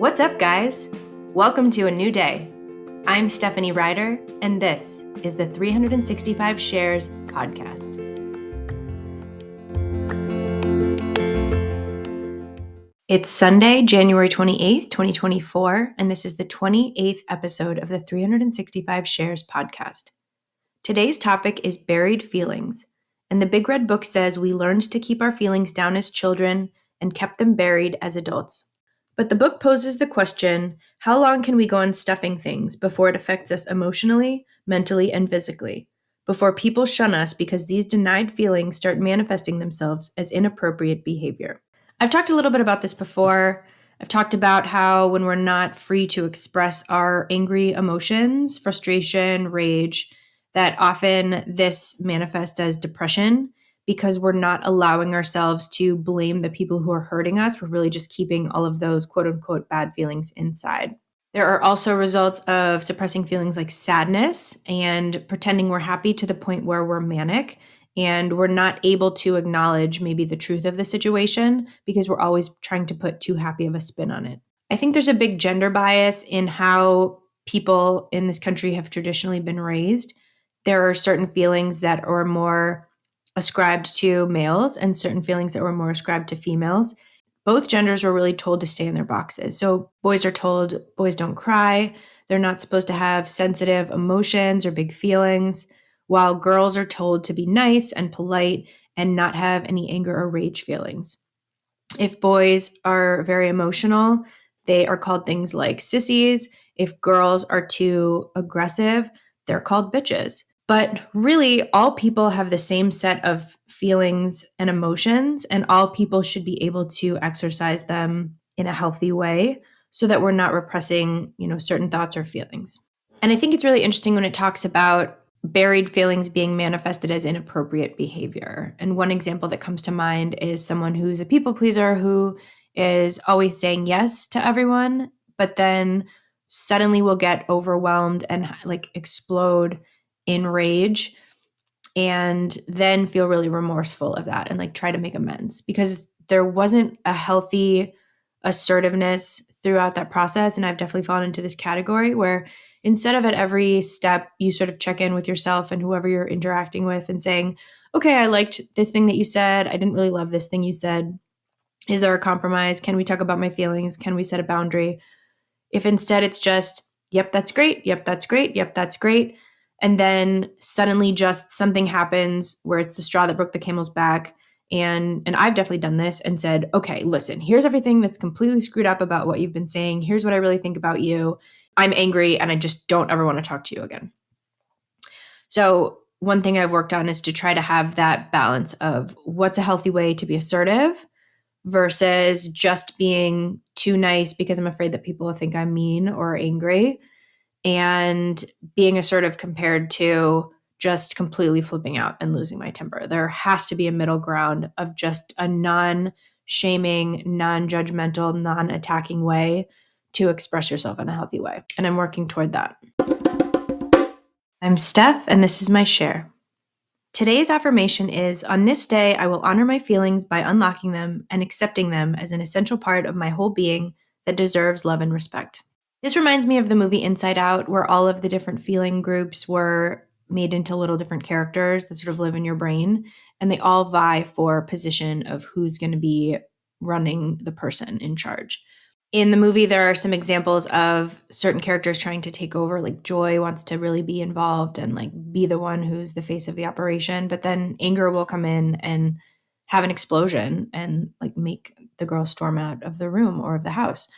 What's up, guys? Welcome to a new day. I'm Stephanie Ryder, and this is the 365 Shares podcast. It's Sunday, January 28th, 2024, and this is the 28th episode of the 365 Shares podcast. Today's topic is buried feelings, and the Big Red Book says we learned to keep our feelings down as children and kept them buried as adults. But the book poses the question, how long can we go on stuffing things before it affects us emotionally, mentally, and physically? Before people shun us because these denied feelings start manifesting themselves as inappropriate behavior. I've talked a little bit about this before. I've talked about how when we're not free to express our angry emotions, frustration, rage, that often this manifests as depression because we're not allowing ourselves to blame the people who are hurting us. We're really just keeping all of those quote unquote bad feelings inside. There are also results of suppressing feelings like sadness and pretending we're happy to the point where we're manic and we're not able to acknowledge maybe the truth of the situation because we're always trying to put too happy of a spin on it. I think there's a big gender bias in how people in this country have traditionally been raised. There are certain feelings that are more ascribed to males and certain feelings that were more ascribed to females. Both genders were really told to stay in their boxes. So boys are told boys don't cry. They're not supposed to have sensitive emotions or big feelings, while girls are told to be nice and polite and not have any anger or rage feelings. If boys are very emotional, they are called things like sissies. If girls are too aggressive, they're called bitches. But really, all people have the same set of feelings and emotions, and all people should be able to exercise them in a healthy way so that we're not repressing, certain thoughts or feelings. And I think it's really interesting when it talks about buried feelings being manifested as inappropriate behavior. And one example that comes to mind is someone who's a people pleaser who is always saying yes to everyone, but then suddenly will get overwhelmed and explode in rage and then feel really remorseful of that and try to make amends because there wasn't a healthy assertiveness throughout that process. And I've definitely fallen into this category where instead of at every step, you sort of check in with yourself and whoever you're interacting with and saying, okay, I liked this thing that you said. I didn't really love this thing you said. Is there a compromise? Can we talk about my feelings? Can we set a boundary? If instead it's just, yep, that's great. Yep, that's great. Yep, that's great. And then suddenly just something happens where it's the straw that broke the camel's back. And I've definitely done this and said, okay, listen, here's everything that's completely screwed up about what you've been saying. Here's what I really think about you. I'm angry and I just don't ever want to talk to you again. So one thing I've worked on is to try to have that balance of what's a healthy way to be assertive versus just being too nice because I'm afraid that people will think I'm mean or angry, and being assertive compared to just completely flipping out and losing my temper. There has to be a middle ground of just a non-shaming, non-judgmental, non-attacking way to express yourself in a healthy way. And I'm working toward that. I'm Steph, and this is my share. Today's affirmation is, on this day, I will honor my feelings by unlocking them and accepting them as an essential part of my whole being that deserves love and respect. This reminds me of the movie Inside Out, where all of the different feeling groups were made into little different characters that sort of live in your brain, and they all vie for position of who's going to be running the person in charge. In the movie, there are some examples of certain characters trying to take over, like Joy wants to really be involved and be the one who's the face of the operation, but then anger will come in and have an explosion and make the girl storm out of the room or of the house.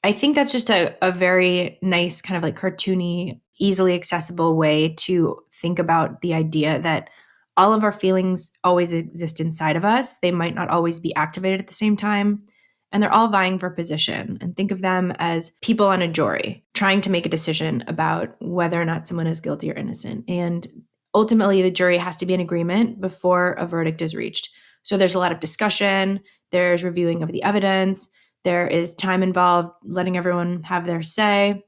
I think that's just a very nice kind of cartoony, easily accessible way to think about the idea that all of our feelings always exist inside of us. They might not always be activated at the same time, and they're all vying for position. And think of them as people on a jury trying to make a decision about whether or not someone is guilty or innocent. And ultimately, the jury has to be in agreement before a verdict is reached. So there's a lot of discussion, there's reviewing of the evidence, there is time involved, letting everyone have their say,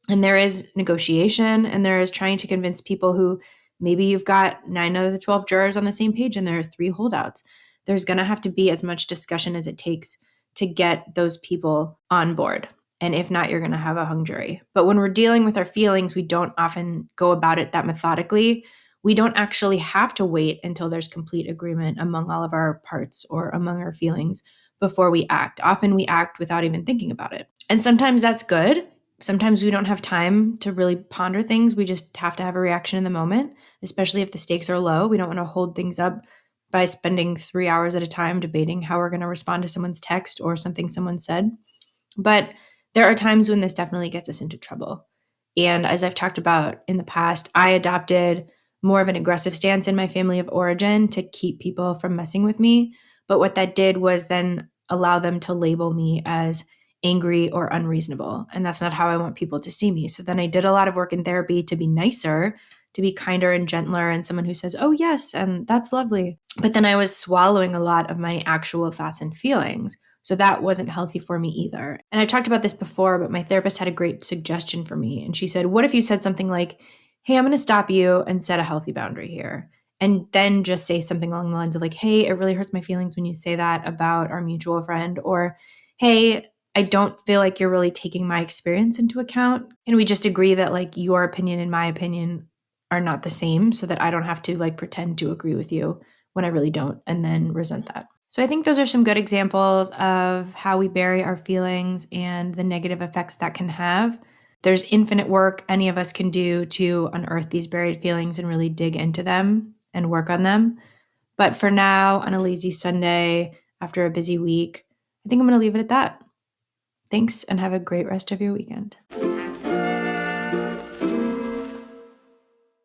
and there is negotiation, and there is trying to convince people who maybe you've got 9 out of the 12 jurors on the same page and there are 3 holdouts. There's going to have to be as much discussion as it takes to get those people on board. And if not, you're going to have a hung jury. But when we're dealing with our feelings, we don't often go about it that methodically. We don't actually have to wait until there's complete agreement among all of our parts or among our feelings before we act. Often we act without even thinking about it. And sometimes that's good. Sometimes we don't have time to really ponder things. We just have to have a reaction in the moment, especially if the stakes are low. We don't want to hold things up by spending 3 hours at a time debating how we're going to respond to someone's text or something someone said. But there are times when this definitely gets us into trouble. And as I've talked about in the past, I adopted more of an aggressive stance in my family of origin to keep people from messing with me. But what that did was then allow them to label me as angry or unreasonable. And that's not how I want people to see me. So then I did a lot of work in therapy to be nicer, to be kinder and gentler, and someone who says, oh, yes, and that's lovely. But then I was swallowing a lot of my actual thoughts and feelings. So that wasn't healthy for me either. And I talked about this before, but my therapist had a great suggestion for me. And she said, what if you said something like, hey, I'm going to stop you and set a healthy boundary here. And then just say something along the lines of like, hey, it really hurts my feelings when you say that about our mutual friend. Or, hey, I don't feel like you're really taking my experience into account. And we just agree that like your opinion and my opinion are not the same so that I don't have to like pretend to agree with you when I really don't and then resent that. So I think those are some good examples of how we bury our feelings and the negative effects that can have. There's infinite work any of us can do to unearth these buried feelings and really dig into them and work on them. But for now, on a lazy Sunday after a busy week, I think I'm going to leave it at that. Thanks and have a great rest of your weekend.